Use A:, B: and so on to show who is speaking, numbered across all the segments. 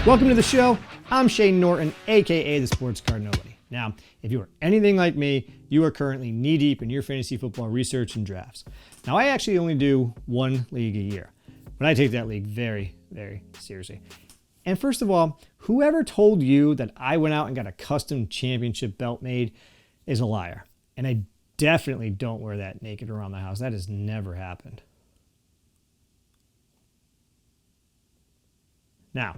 A: Welcome to the show. I'm Shane Norton, aka the Sports Card Nobody. Now, if you are anything like me, you are currently knee-deep in your fantasy football research and drafts. Now, I actually only do one league a year, but I take that league very, very seriously. And first of all, whoever told you that I went out and got a custom championship belt made is a liar. And I definitely don't wear that naked around the house. That has never happened. Now,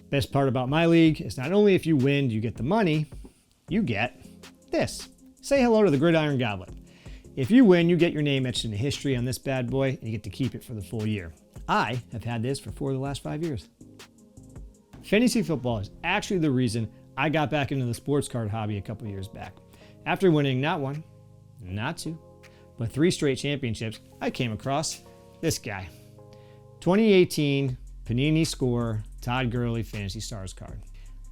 A: best part about my league is not only if you win, you get the money, you get this. Say hello to the Gridiron Goblet. If you win, you get your name etched into history on this bad boy, and you get to keep it for the full year. I have had this for 4 of the last 5 years. Fantasy football is actually the reason I got back into the sports card hobby a couple years back. After winning not 1, not 2, but 3 straight championships, I came across this guy. 2018 Panini Score Todd Gurley Fantasy Stars card.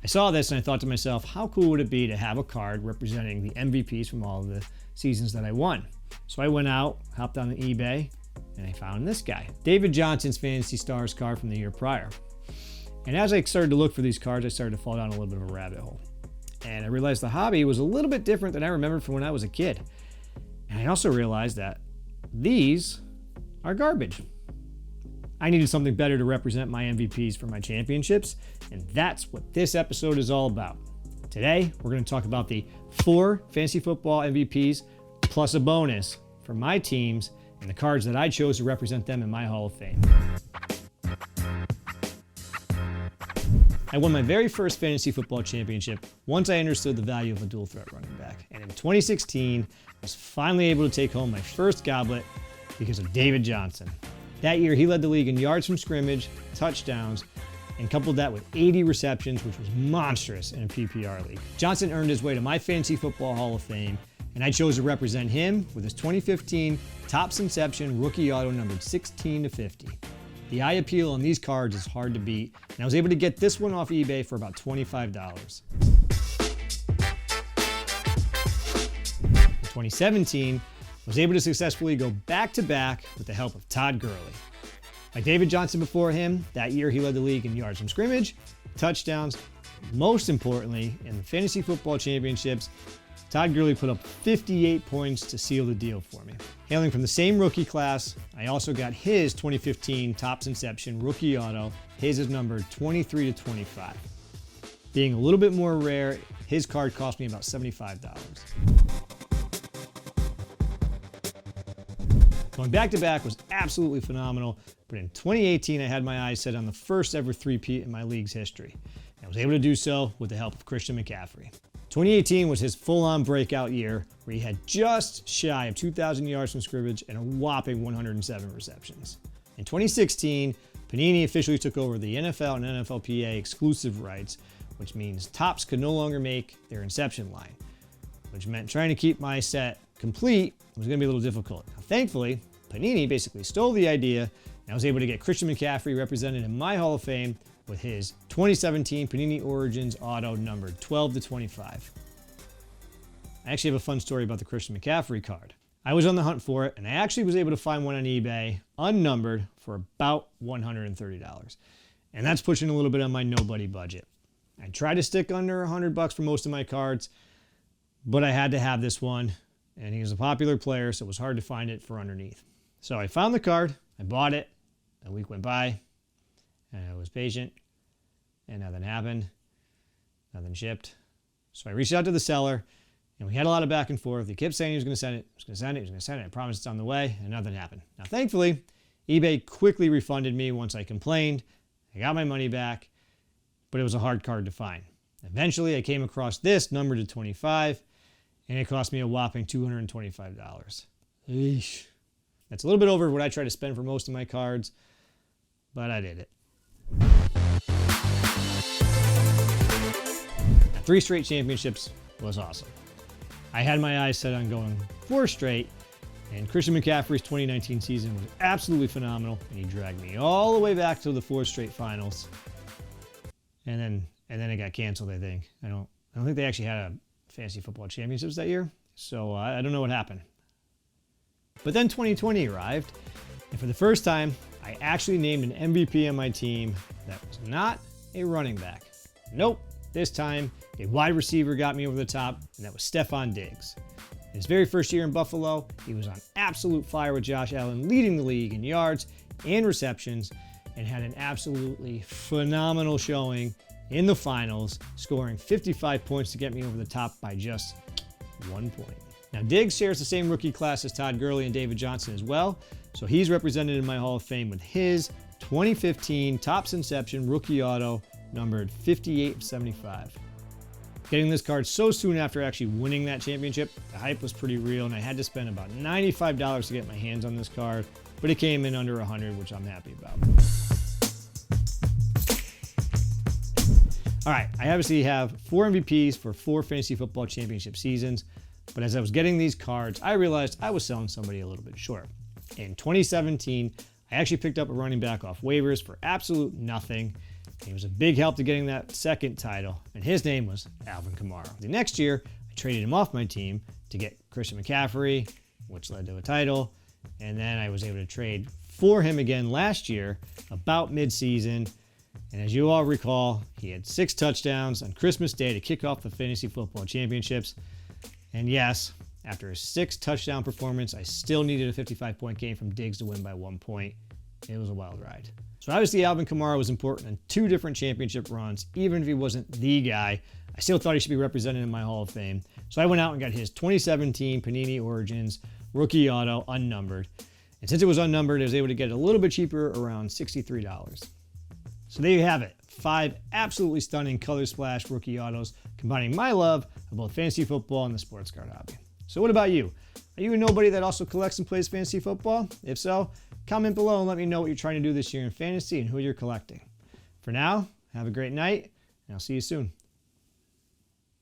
A: I saw this and I thought to myself, how cool would it be to have a card representing the MVPs from all of the seasons that I won? So I went out, hopped on eBay, and I found this guy. David Johnson's Fantasy Stars card from the year prior. And as I started to look for these cards, I started to fall down a little bit of a rabbit hole. And I realized the hobby was a little bit different than I remembered from when I was a kid. And I also realized that these are garbage. I needed something better to represent my MVPs for my championships, and that's what this episode is all about. Today, we're going to talk about the 4 fantasy football MVPs plus a bonus for my teams and the cards that I chose to represent them in my Hall of Fame. I won my very first fantasy football championship once I understood the value of a dual threat running back. And in 2016, I was finally able to take home my first goblet because of David Johnson. That year, he led the league in yards from scrimmage, touchdowns, and coupled that with 80 receptions, which was monstrous in a PPR league. Johnson earned his way to my Fantasy Football Hall of Fame, and I chose to represent him with his 2015 Topps Inception rookie auto numbered 16 to 50. The eye appeal on these cards is hard to beat, and I was able to get this one off eBay for about $25. In 2017, I was able to successfully go back-to-back with the help of Todd Gurley. Like David Johnson before him, that year he led the league in yards from scrimmage, touchdowns. Most importantly, in the Fantasy Football Championships, Todd Gurley put up 58 points to seal the deal for me. Hailing from the same rookie class, I also got his 2015 Topps Inception rookie auto. His is numbered 23 to 25. Being a little bit more rare, his card cost me about $75. Going back-to-back was absolutely phenomenal, but in 2018, I had my eyes set on the first ever three-peat in my league's history. I was able to do so with the help of Christian McCaffrey. 2018 was his full-on breakout year, where he had just shy of 2,000 yards from scrimmage and a whopping 107 receptions. In 2016, Panini officially took over the NFL and NFLPA exclusive rights, which means Topps could no longer make their Inception line, which meant trying to keep my set complete was going to be a little difficult. Now, thankfully, Panini basically stole the idea, and I was able to get Christian McCaffrey represented in my Hall of Fame with his 2017 Panini Origins auto numbered 12 to 25. I actually have a fun story about the Christian McCaffrey card. I was on the hunt for it, and I actually was able to find one on eBay, unnumbered, for about $130. And that's pushing a little bit on my nobody budget. I tried to stick under $100 for most of my cards, but I had to have this one. And he was a popular player, so it was hard to find it for underneath. So I found the card, I bought it, a week went by, and I was patient, and nothing happened, nothing shipped. So I reached out to the seller, and we had a lot of back and forth. He kept saying he was going to send it, he was going to send it, he was going to send it. I promised it's on the way, and nothing happened. Now, thankfully, eBay quickly refunded me once I complained. I got my money back, but it was a hard card to find. Eventually, I came across this, numbered to 25, and it cost me a whopping $225. Eesh. That's a little bit over what I try to spend for most of my cards, but I did it. 3 straight championships was awesome. I had my eyes set on going 4 straight, and Christian McCaffrey's 2019 season was absolutely phenomenal, and he dragged me all the way back to the 4 straight finals. And then it got canceled, I think. I don't think they actually had a Fantasy Football Championships that year, so I don't know what happened. But then 2020 arrived, and for the first time, I actually named an MVP on my team that was not a running back. Nope, this time a wide receiver got me over the top, and that was Stefon Diggs. In his very first year in Buffalo, he was on absolute fire with Josh Allen, leading the league in yards and receptions, and had an absolutely phenomenal showing in the finals, scoring 55 points to get me over the top by just 1 point. Now, Diggs shares the same rookie class as Todd Gurley and David Johnson as well, so he's represented in my Hall of Fame with his 2015 Topps Inception rookie auto numbered 58/75. Getting this card so soon after actually winning that championship, the hype was pretty real, and I had to spend about $95 to get my hands on this card, but it came in under $100, which I'm happy about. All right, I obviously have 4 MVPs for 4 fantasy football championship seasons, but as I was getting these cards, I realized I was selling somebody a little bit short. In 2017, I actually picked up a running back off waivers for absolute nothing. He was a big help to getting that second title, and his name was Alvin Kamara. The next year, I traded him off my team to get Christian McCaffrey, which led to a title, and then I was able to trade for him again last year, about mid-season, and as you all recall, he had 6 touchdowns on Christmas Day to kick off the fantasy football championships, and yes, after a 6 touchdown performance, I still needed a 55-point game from Diggs to win by 1 point. It was a wild ride. So obviously Alvin Kamara was important in 2 different championship runs. Even if he wasn't the guy, I still thought he should be represented in my Hall of Fame. So I went out and got his 2017 Panini Origins rookie auto unnumbered. And since it was unnumbered, I was able to get it a little bit cheaper, around $63. So there you have it. 5 absolutely stunning color splash rookie autos, combining my love of both fantasy football and the sports card hobby. So what about you? Are you nobody that also collects and plays fantasy football? If so, comment below and let me know what you're trying to do this year in fantasy and who you're collecting. For now, have a great night, and I'll see you soon.